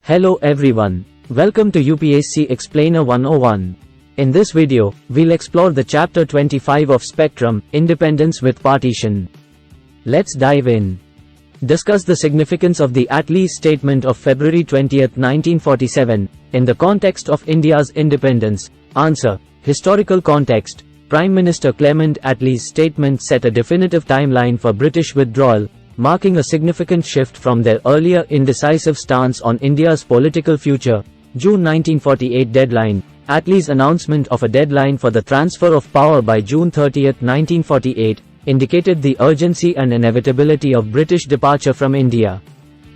Hello everyone. Welcome to UPSC Explainer 101. In this video, we'll explore the chapter 25 of Spectrum, Independence with Partition. Let's dive in. Discuss the significance of the Attlee statement of February 20, 1947, in the context of India's independence. Answer. Historical context. Prime Minister Clement Attlee's statement set a definitive timeline for British withdrawal, marking a significant shift from their earlier indecisive stance on India's political future. June 1948 deadline. Attlee's announcement of a deadline for the transfer of power by June 30, 1948, indicated the urgency and inevitability of British departure from India.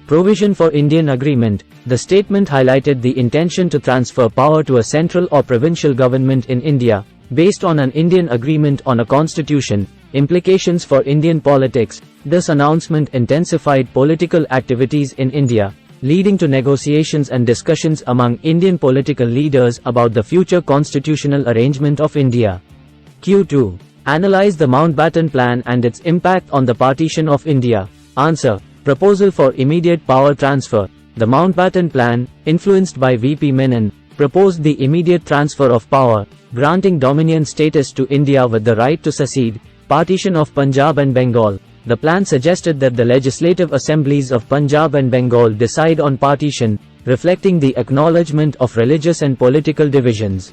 Provision for Indian agreement. The statement highlighted the intention to transfer power to a central or provincial government in India, based on an Indian agreement on a constitution. Implications for Indian politics. This announcement intensified political activities in India, leading to negotiations and discussions among Indian political leaders about the future constitutional arrangement of India. Q2. Analyze the Mountbatten Plan and its impact on the partition of India. Answer. Proposal for immediate power transfer. The Mountbatten Plan, influenced by V.P. Menon, proposed the immediate transfer of power, granting dominion status to India with the right to secede. Partition of Punjab and Bengal. The plan suggested that the legislative assemblies of Punjab and Bengal decide on partition, reflecting the acknowledgement of religious and political divisions.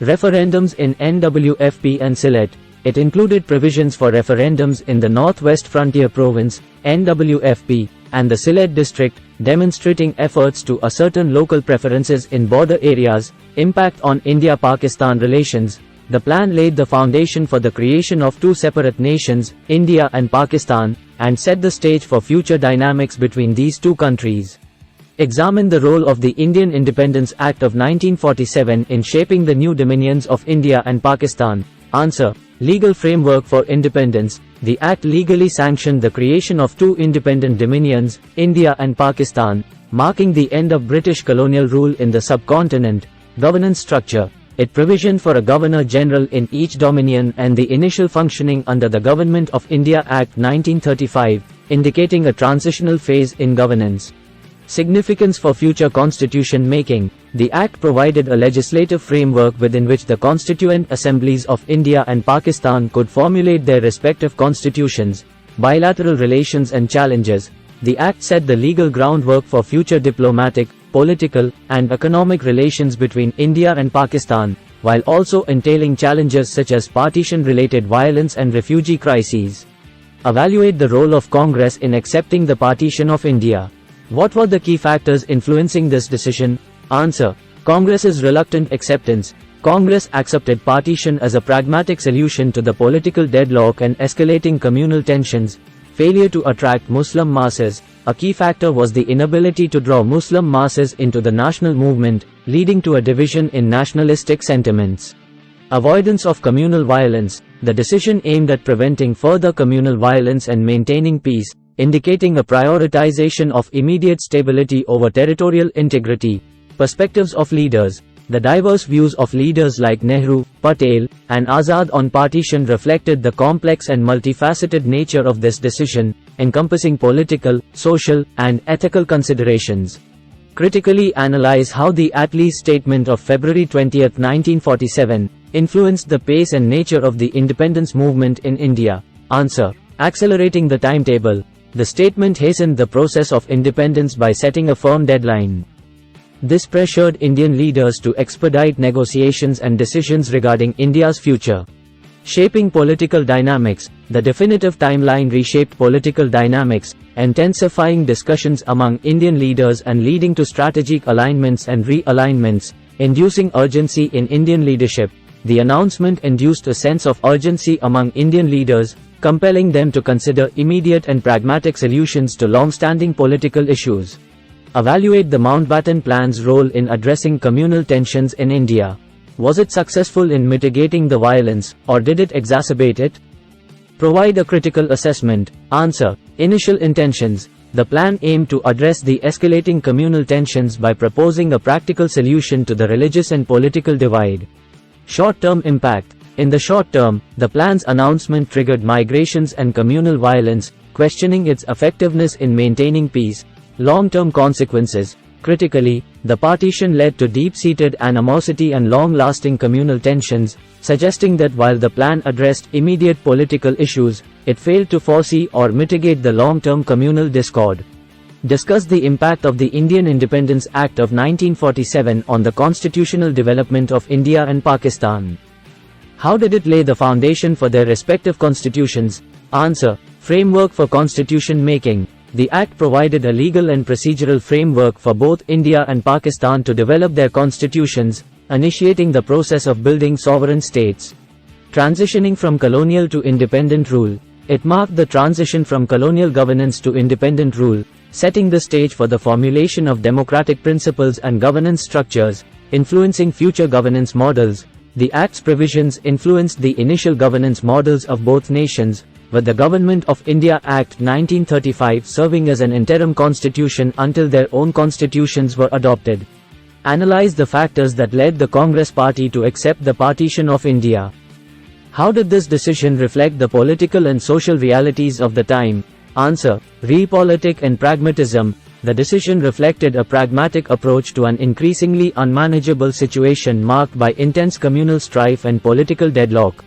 Referendums in NWFP and Sylhet. It included provisions for referendums in the Northwest Frontier Province, NWFP, and the Sylhet district, demonstrating efforts to ascertain local preferences in border areas. Impact on India-Pakistan relations. The plan laid the foundation for the creation of two separate nations, India and Pakistan, and set the stage for future dynamics between these two countries. Examine the role of the Indian Independence Act of 1947 in shaping the new dominions of India and Pakistan. Answer. Legal framework for independence. The Act legally sanctioned the creation of two independent dominions, India and Pakistan, marking the end of British colonial rule in the subcontinent. Governance structure. It provisioned for a Governor-General in each dominion and the initial functioning under the Government of India Act 1935, indicating a transitional phase in governance. Significance for future constitution making. The Act provided a legislative framework within which the constituent assemblies of India and Pakistan could formulate their respective constitutions. Bilateral relations and challenges. The Act set the legal groundwork for future diplomatic, political, and economic relations between India and Pakistan, while also entailing challenges such as partition-related violence and refugee crises. Evaluate the role of Congress in accepting the partition of India. What were the key factors influencing this decision? Answer. Congress's reluctant acceptance. Congress accepted partition as a pragmatic solution to the political deadlock and escalating communal tensions. Failure to attract Muslim masses. A key factor was the inability to draw Muslim masses into the national movement, leading to a division in nationalistic sentiments. Avoidance of communal violence. The decision aimed at preventing further communal violence and maintaining peace, indicating a prioritization of immediate stability over territorial integrity. Perspectives of leaders. The diverse views of leaders like Nehru, Patel, and Azad on partition reflected the complex and multifaceted nature of this decision, encompassing political, social, and ethical considerations. Critically analyze how the Attlee statement of February 20, 1947, influenced the pace and nature of the independence movement in India. Answer. Accelerating the timetable. The statement hastened the process of independence by setting a firm deadline. This pressured Indian leaders to expedite negotiations and decisions regarding India's future. Shaping political dynamics. The definitive timeline reshaped political dynamics, intensifying discussions among Indian leaders and leading to strategic alignments and realignments, inducing urgency in Indian leadership. The announcement induced a sense of urgency among Indian leaders, compelling them to consider immediate and pragmatic solutions to long-standing political issues. Evaluate the Mountbatten Plan's role in addressing communal tensions in India. Was it successful in mitigating the violence, or did it exacerbate it? Provide a critical assessment. Answer. Initial intentions. The plan aimed to address the escalating communal tensions by proposing a practical solution to the religious and political divide. Short-term impact. In the short term, the plan's announcement triggered migrations and communal violence, questioning its effectiveness in maintaining peace. Long-term consequences. Critically, the partition led to deep-seated animosity and long-lasting communal tensions, suggesting that while the plan addressed immediate political issues, it failed to foresee or mitigate the long-term communal discord. Discuss the impact of the Indian Independence Act of 1947 on the constitutional development of India and Pakistan. How did it lay the foundation for their respective constitutions? Answer: Framework for constitution making. The Act provided a legal and procedural framework for both India and Pakistan to develop their constitutions, initiating the process of building sovereign states. Transitioning from colonial to independent rule. It marked the transition from colonial governance to independent rule, setting the stage for the formulation of democratic principles and governance structures, influencing future governance models. The Act's provisions influenced the initial governance models of both nations, with the Government of India Act 1935 serving as an interim constitution until their own constitutions were adopted. Analyze the factors that led the Congress Party to accept the partition of India. How did this decision reflect the political and social realities of the time? Answer: Realpolitik and pragmatism. The decision reflected a pragmatic approach to an increasingly unmanageable situation marked by intense communal strife and political deadlock.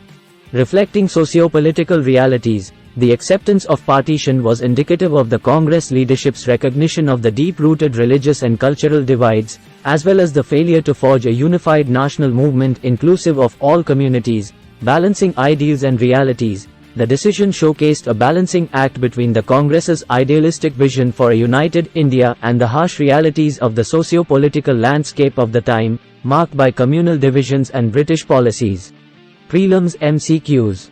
Reflecting socio-political realities, the acceptance of partition was indicative of the Congress leadership's recognition of the deep-rooted religious and cultural divides, as well as the failure to forge a unified national movement inclusive of all communities, balancing ideals and realities. The decision showcased a balancing act between the Congress's idealistic vision for a united India and the harsh realities of the socio-political landscape of the time, marked by communal divisions and British policies. Prelims MCQs.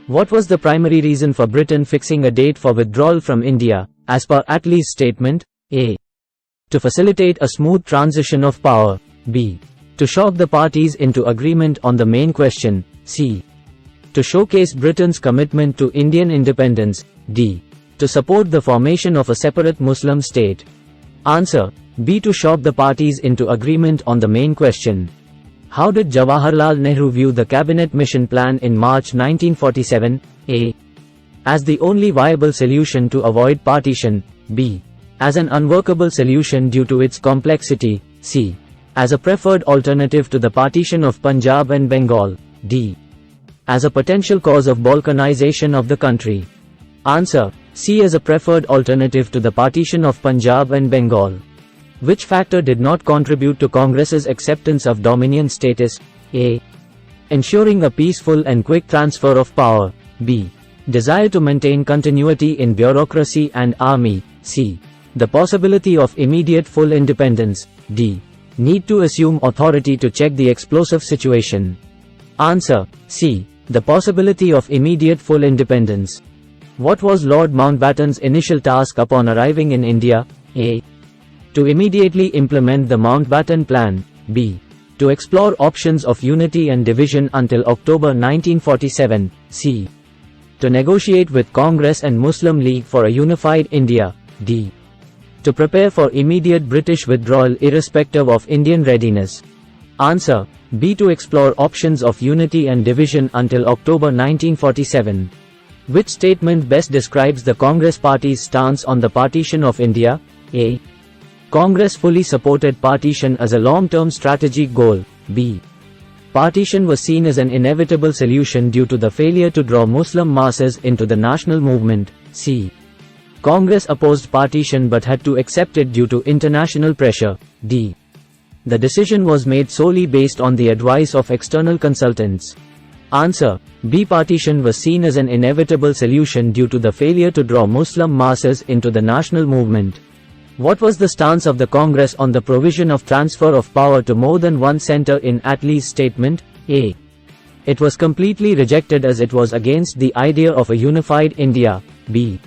What was the primary reason for Britain fixing a date for withdrawal from India, as per Attlee's statement? A. To facilitate a smooth transition of power. B. To shock the parties into agreement on the main question. C. To showcase Britain's commitment to Indian independence. D. To support the formation of a separate Muslim state. Answer: B. To shock the parties into agreement on the main question. How did Jawaharlal Nehru view the Cabinet Mission Plan in March 1947? A. As the only viable solution to avoid partition. B. As an unworkable solution due to its complexity. C. As a preferred alternative to the partition of Punjab and Bengal. D. As a potential cause of balkanization of the country. Answer: C. As a preferred alternative to the partition of Punjab and Bengal. Which factor did not contribute to Congress's acceptance of dominion status? A. Ensuring a peaceful and quick transfer of power. B. Desire to maintain continuity in bureaucracy and army. C. The possibility of immediate full independence. D. Need to assume authority to check the explosive situation. Answer: C. The possibility of immediate full independence. What was Lord Mountbatten's initial task upon arriving in India? A. To immediately implement the Mountbatten Plan. B. To explore options of unity and division until October 1947. C. To negotiate with Congress and Muslim League for a unified India. D. To prepare for immediate British withdrawal irrespective of Indian readiness. Answer: B. To explore options of unity and division until October 1947. Which statement best describes the Congress Party's stance on the partition of India? A. Congress fully supported partition as a long-term strategic goal. B. Partition was seen as an inevitable solution due to the failure to draw Muslim masses into the national movement. C. Congress opposed partition but had to accept it due to international pressure. D. The decision was made solely based on the advice of external consultants. Answer: B. Partition was seen as an inevitable solution due to the failure to draw Muslim masses into the national movement. What was the stance of the Congress on the provision of transfer of power to more than one center in Attlee's statement? A. It was completely rejected as it was against the idea of a unified India. B.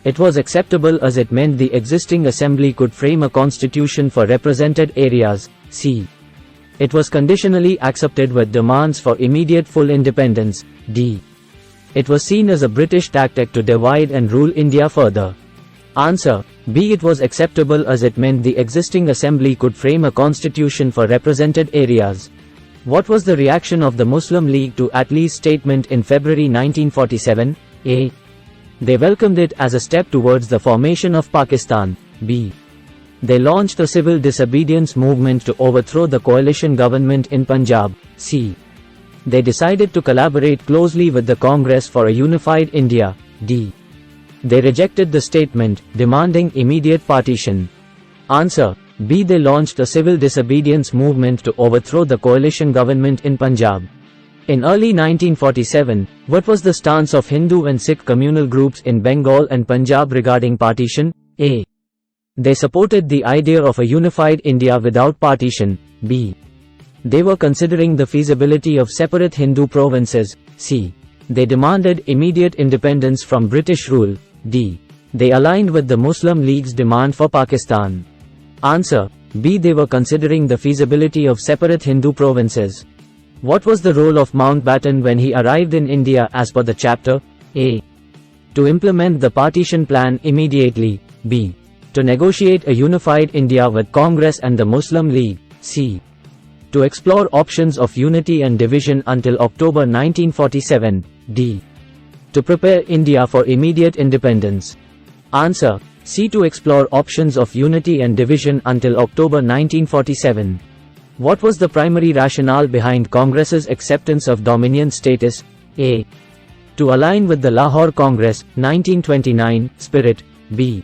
It was acceptable as it meant the existing assembly could frame a constitution for represented areas. C. It was conditionally accepted with demands for immediate full independence. D. It was seen as a British tactic to divide and rule India further. Answer: B. It was acceptable as it meant the existing assembly could frame a constitution for represented areas. What was the reaction of the Muslim League to Attlee's statement in February 1947? A. They welcomed it as a step towards the formation of Pakistan. B. They launched a civil disobedience movement to overthrow the coalition government in Punjab. C. They decided to collaborate closely with the Congress for a unified India. D. They rejected the statement, demanding immediate partition. Answer. B. They launched a civil disobedience movement to overthrow the coalition government in Punjab. In early 1947, what was the stance of Hindu and Sikh communal groups in Bengal and Punjab regarding partition? A. They supported the idea of a unified India without partition. B. They were considering the feasibility of separate Hindu provinces. C. They demanded immediate independence from British rule. D. They aligned with the Muslim League's demand for Pakistan. Answer. B. They were considering the feasibility of separate Hindu provinces. What was the role of Mountbatten when he arrived in India as per the chapter? A. To implement the partition plan immediately. B. To negotiate a unified India with Congress and the Muslim League. C. To explore options of unity and division until October 1947. D. To prepare India for immediate independence. Answer. C. To explore options of unity and division until October 1947. What was the primary rationale behind Congress's acceptance of Dominion status? A. To align with the Lahore Congress, 1929, spirit. B.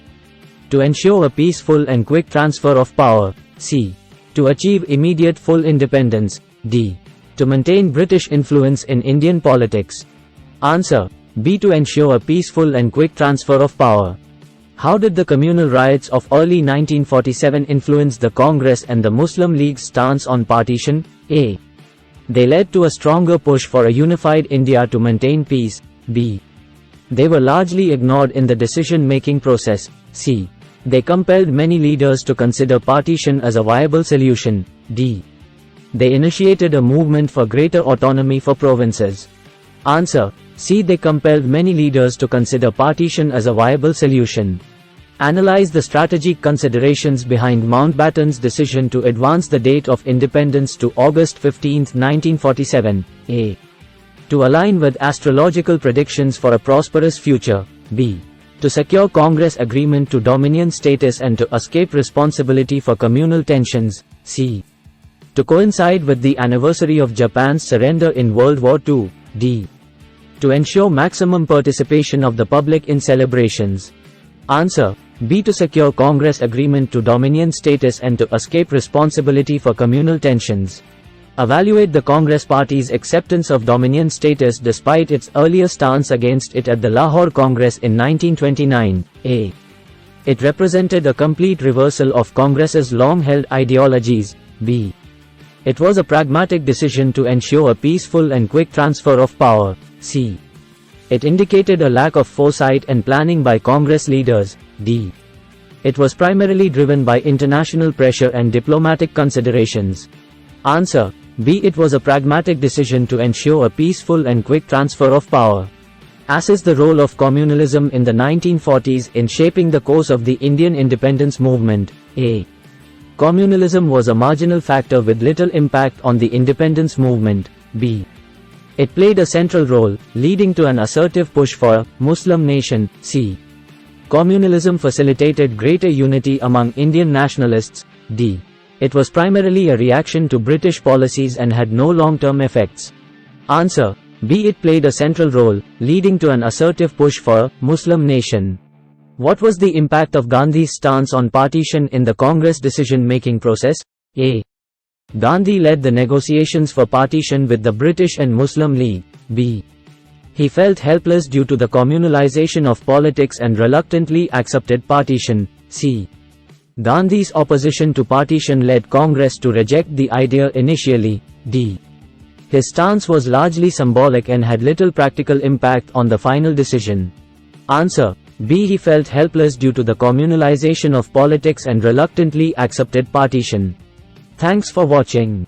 To ensure a peaceful and quick transfer of power. C. To achieve immediate full independence. D. To maintain British influence in Indian politics. Answer. B. To ensure a peaceful and quick transfer of power. How did the communal riots of early 1947 influence the Congress and the Muslim League's stance on partition? A. They led to a stronger push for a unified India to maintain peace. B. They were largely ignored in the decision-making process. C. They compelled many leaders to consider partition as a viable solution. D. They initiated a movement for greater autonomy for provinces. Answer. C. They compelled many leaders to consider partition as a viable solution. Analyze the strategic considerations behind Mountbatten's decision to advance the date of independence to August 15, 1947. A. To align with astrological predictions for a prosperous future. B. To secure Congress agreement to Dominion status and to escape responsibility for communal tensions. C. To coincide with the anniversary of Japan's surrender in World War II. D. To ensure maximum participation of the public in celebrations. Answer. B. To secure Congress agreement to Dominion status and to escape responsibility for communal tensions. Evaluate the Congress Party's acceptance of Dominion status despite its earlier stance against it at the Lahore Congress in 1929. A. It represented a complete reversal of Congress's long-held ideologies. B. It was a pragmatic decision to ensure a peaceful and quick transfer of power. C. It indicated a lack of foresight and planning by Congress leaders. D. It was primarily driven by international pressure and diplomatic considerations. Answer. B. It was a pragmatic decision to ensure a peaceful and quick transfer of power. Assess the role of communalism in the 1940s in shaping the course of the Indian independence movement. A. Communalism was a marginal factor with little impact on the independence movement. B. It played a central role, leading to an assertive push for a Muslim nation. C. Communalism facilitated greater unity among Indian nationalists. D. It was primarily a reaction to British policies and had no long-term effects. Answer. B. It played a central role, leading to an assertive push for a Muslim nation. What was the impact of Gandhi's stance on partition in the Congress decision-making process? A. Gandhi led the negotiations for partition with the British and Muslim League. B. He felt helpless due to the communalization of politics and reluctantly accepted partition. C. Gandhi's opposition to partition led Congress to reject the idea initially. D. His stance was largely symbolic and had little practical impact on the final decision. Answer. B. He felt helpless due to the communalization of politics and reluctantly accepted partition. Thanks for watching.